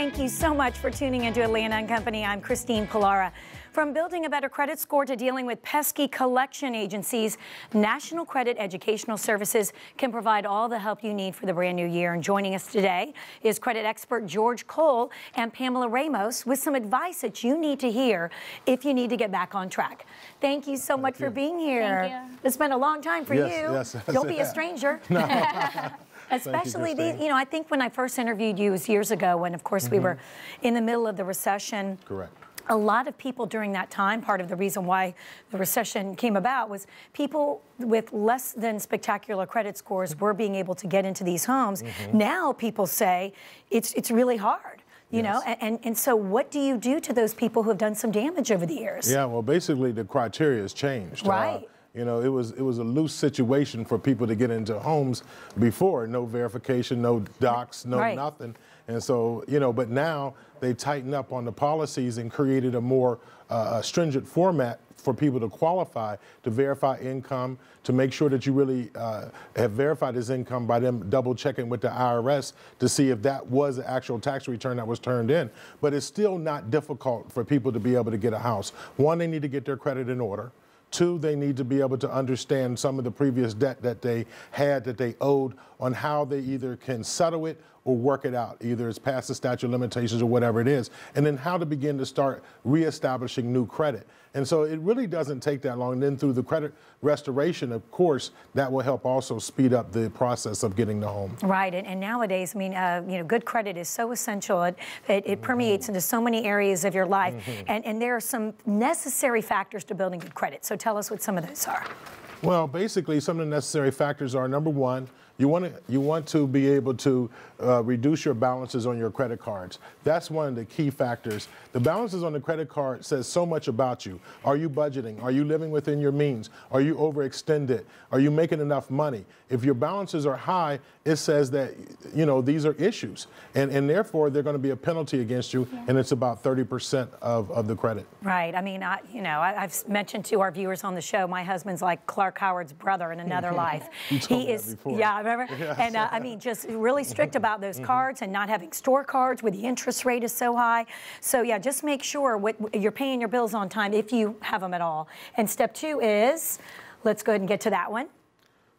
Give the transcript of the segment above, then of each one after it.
Thank you so much for tuning into Atlanta & Company. I'm Christine Pullara. From building a better credit score to dealing with pesky collection agencies, National Credit Educational Services can provide all the help you need for the brand new year. And joining us today is credit expert George Cole and Pamela Ramos with some advice that you need to hear if you need to get back on track. Thank you so much for being here. Thank you. It's been a long time for you. Yes, Don't be a stranger. No. Especially I think when I first interviewed you was years ago when, of course, we were in the middle of the recession. Correct. A lot of people during that time, part of the reason why the recession came about was people with less than spectacular credit scores were being able to get into these homes. Now people say it's really hard. You know, and so what do you do to those people who have done some damage over the years? Yeah, well, basically the criteria has changed. Right. You know, it was a loose situation for people to get into homes before. No verification, no docs, no nothing. And so, you know, but now they tighten up on the policies and created a more stringent format for people to qualify to verify income, to make sure that you really have verified his income by them double checking with the IRS to see if that was the actual tax return that was turned in. But it's still not difficult for people to be able to get a house. One, they need to get their credit in order. Two, they need to be able to understand some of the previous debt that they had, that they owed, on how they either can settle it or work it out. Either it's past the statute of limitations or whatever it is. And then how to begin to start reestablishing new credit. And so it really doesn't take that long. And then through the credit restoration, of course, that will help also speed up the process of getting the home. Right. And nowadays, I mean, you know, good credit is so essential. It permeates into so many areas of your life. And there are some necessary factors to building good credit. So tell us what some of those are. Well, basically, some of the necessary factors are, number one, you want to be able to reduce your balances on your credit cards. That's one of the key factors. The balances on the credit card says so much about you. Are you budgeting? Are you living within your means? Are you overextended? Are you making enough money? If your balances are high, it says that, you know, these are issues. And therefore, they're going to be a penalty against you, and it's about 30% of the credit. Right. I mean, I've mentioned to our viewers on the show, my husband's like Clark Howard's brother in another life. He is, yeah, I remember? Yes. And I mean, just really strict about those cards and not having store cards where the interest rate is so high. So yeah, just make sure you're paying your bills on time if you have them at all. And step two is, let's go ahead and get to that one.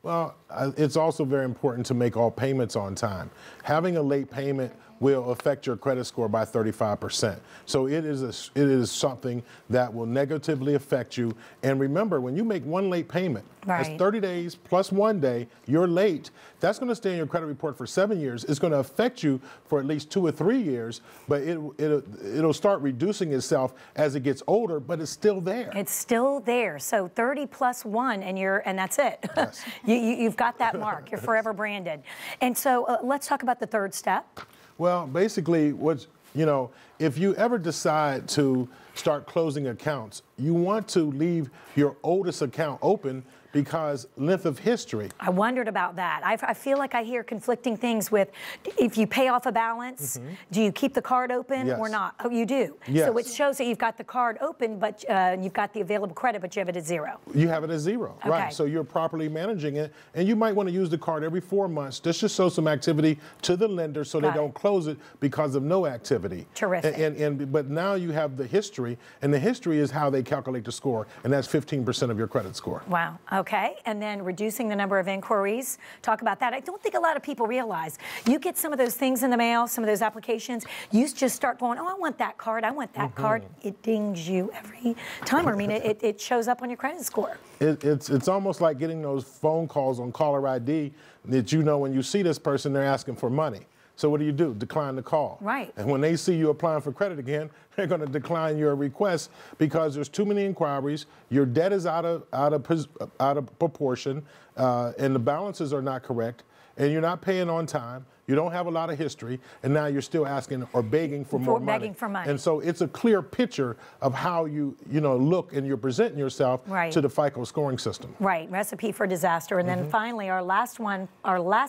Well, it's also very important to make all payments on time. Having a late payment will affect your credit score by 35%. So it is something that will negatively affect you. And remember, when you make one late payment, that's 30 days plus 1 day, you're late. That's going to stay in your credit report for 7 years. It's going to affect you for at least 2 or 3 years, but it'll start reducing itself as it gets older, but it's still there. It's still there. So 30 plus 1, and that's it. Yes. You've got that mark. You're forever branded. And so let's talk about the third step. Well, basically, if you ever decide to start closing accounts, you want to leave your oldest account open because length of history. I wondered about that. I feel like I hear conflicting things with, if you pay off a balance, do you keep the card open or not? Oh, you do. Yes. So it shows that you've got the card open, but you've got the available credit, but you have it at zero. You have it at zero, right? So you're properly managing it, and you might want to use the card every 4 months. This should show some activity to the lender so they don't close it because of no activity. Terrific. But now you have the history, and the history is how they calculate the score, and that's 15% of your credit score. Wow. Okay, and then reducing the number of inquiries. Talk about that. I don't think a lot of people realize. You get some of those things in the mail, some of those applications, you just start going, oh, I want that card, I want that card. It dings you every time. I mean, it shows up on your credit score. It's almost like getting those phone calls on caller ID that when you see this person, they're asking for money. So what do? Decline the call. Right. And when they see you applying for credit again, they're going to decline your request because there's too many inquiries. Your debt is out of proportion, and the balances are not correct, and you're not paying on time. You don't have a lot of history, and now you're still asking or begging for more money. Begging for money. And so it's a clear picture of how you look and you're presenting yourself to the FICO scoring system. Right. Recipe for disaster. And then finally, our last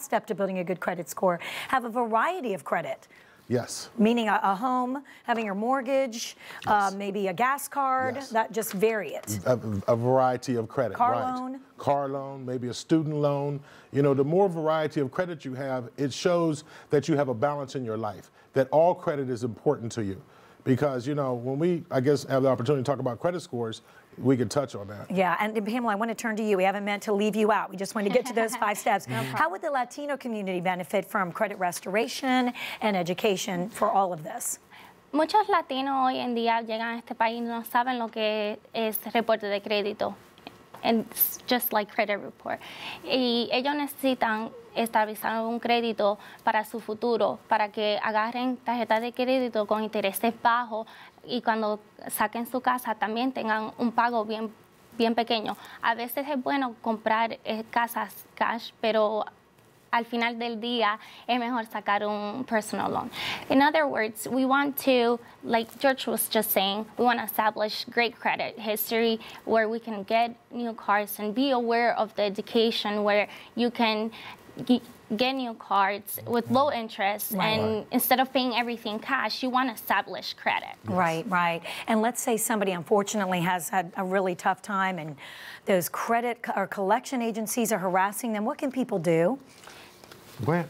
step to building a good credit score, have a variety of credit. Yes. Meaning a home, having your mortgage, Yes. maybe a gas card, Yes. that just vary it. A variety of credit. Car right. loan. Car loan, maybe a student loan. You know, the more variety of credit you have, it shows that you have a balance in your life, that all credit is important to you. Because, you know, when we, I guess, have the opportunity to talk about credit scores, we could touch on that. Yeah, and Pamela, I want to turn to you. We haven't meant to leave you out. We just want to get to those 5 steps. How would the Latino community benefit from credit restoration and education for all of this? Muchos latinos hoy en día llegan a este país y no saben lo que es reporte de crédito. And it's just like credit report. Y ellos necesitan establecer un crédito para su futuro, para que agarren tarjetas de crédito con intereses bajos y cuando saquen su casa también tengan un pago bien pequeño. A veces es bueno comprar casas cash, pero al final del día es mejor sacar un personal loan. In other words, we want to, like George was just saying, we want to establish great credit history where we can get new cars and be aware of the education where you can get new cards with low interest, and instead of paying everything cash, you want to establish credit. Right, right. And let's say somebody unfortunately has had a really tough time and those credit or collection agencies are harassing them. What can people do? What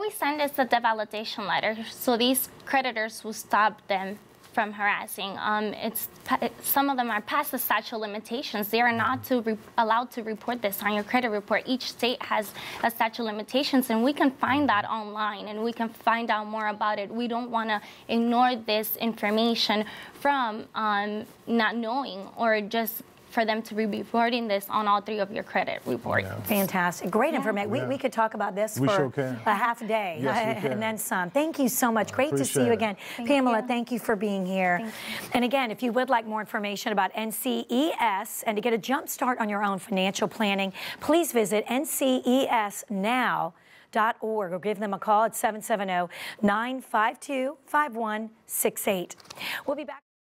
we send is a devalidation letter, so these creditors will stop them from harassing. Some of them are past the statute of limitations. They are not allowed to report this on your credit report. Each state has a statute of limitations, and we can find that online, and we can find out more about it. We don't want to ignore this information from not knowing or just for them to be reporting this on all 3 of your credit reports. Yeah. Fantastic. Great information. We could talk about this for a half day and then some. Thank you so much. Great to see you again. Pamela, thank you for being here. And again, if you would like more information about NCES and to get a jump start on your own financial planning, please visit ncesnow.org or give them a call at 770-952-5168. We'll be back.